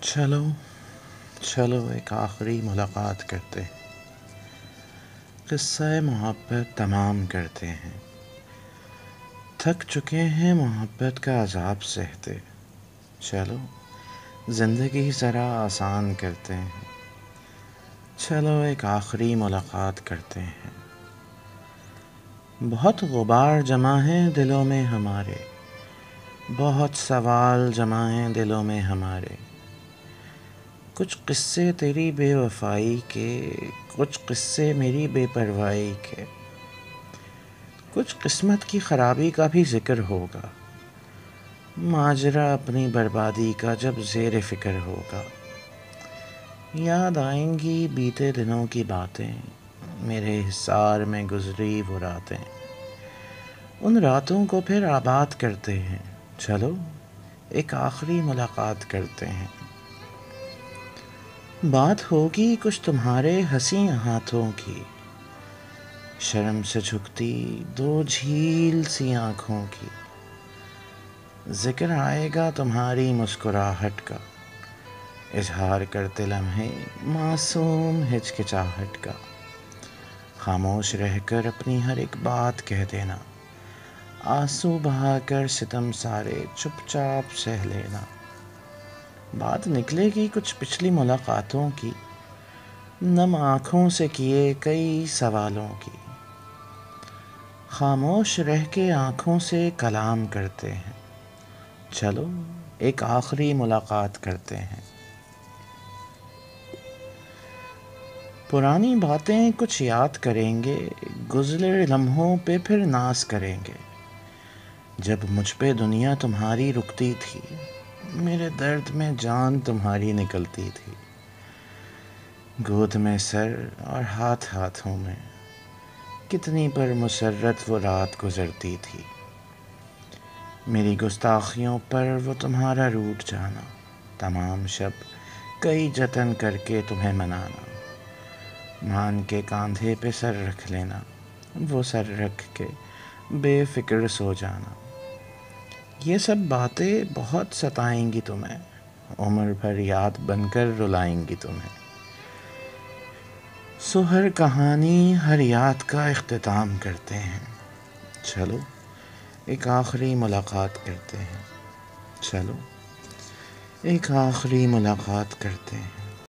چلو چلو ایک آخری ملاقات کرتے ہیں، قصہ محبت تمام کرتے ہیں، تھک چکے ہیں محبت کا عذاب سہتے، چلو زندگی ذرا آسان کرتے ہیں، چلو ایک آخری ملاقات کرتے ہیں۔ بہت غبار جمع ہے دلوں میں ہمارے، بہت سوال جمع ہیں دلوں میں ہمارے، کچھ قصے تیری بے وفائی کے، کچھ قصے میری بے پروائی کے، کچھ قسمت کی خرابی کا بھی ذکر ہوگا، ماجرا اپنی بربادی کا جب زیر فکر ہوگا۔ یاد آئیں گی بیتے دنوں کی باتیں، میرے حصار میں گزری وہ راتیں، ان راتوں کو پھر آباد کرتے ہیں، چلو ایک آخری ملاقات کرتے ہیں۔ بات ہوگی کچھ تمہارے حسین ہاتھوں کی، شرم سے جھکتی دو جھیل سی آنکھوں کی، ذکر آئے گا تمہاری مسکراہٹ کا، اظہار کرتے لمحے معصوم ہچکچاہٹ کا، خاموش رہ کر اپنی ہر ایک بات کہہ دینا، آنسو بہا کر ستم سارے چپ چاپ سہ لینا۔ بات نکلے گی کچھ پچھلی ملاقاتوں کی، نم آنکھوں سے کیے کئی سوالوں کی، خاموش رہ کے آنکھوں سے کلام کرتے ہیں، چلو ایک آخری ملاقات کرتے ہیں۔ پرانی باتیں کچھ یاد کریں گے، گزرے لمحوں پہ پھر ناز کریں گے، جب مجھ پہ دنیا تمہاری رکتی تھی، میرے درد میں جان تمہاری نکلتی تھی، گود میں سر اور ہاتھ ہاتھوں میں، کتنی پر مسرت وہ رات گزرتی تھی، میری گستاخیوں پر وہ تمہارا روٹ جانا، تمام شب کئی جتن کر کے تمہیں منانا، مان کے کاندھے پہ سر رکھ لینا، وہ سر رکھ کے بے فکر سو جانا۔ یہ سب باتیں بہت ستائیں گی تمہیں، عمر بھر یاد بن کر رلائیں گی تمہیں، سو ہر کہانی ہر یاد کا اختتام کرتے ہیں، چلو ایک آخری ملاقات کرتے ہیں، چلو ایک آخری ملاقات کرتے ہیں۔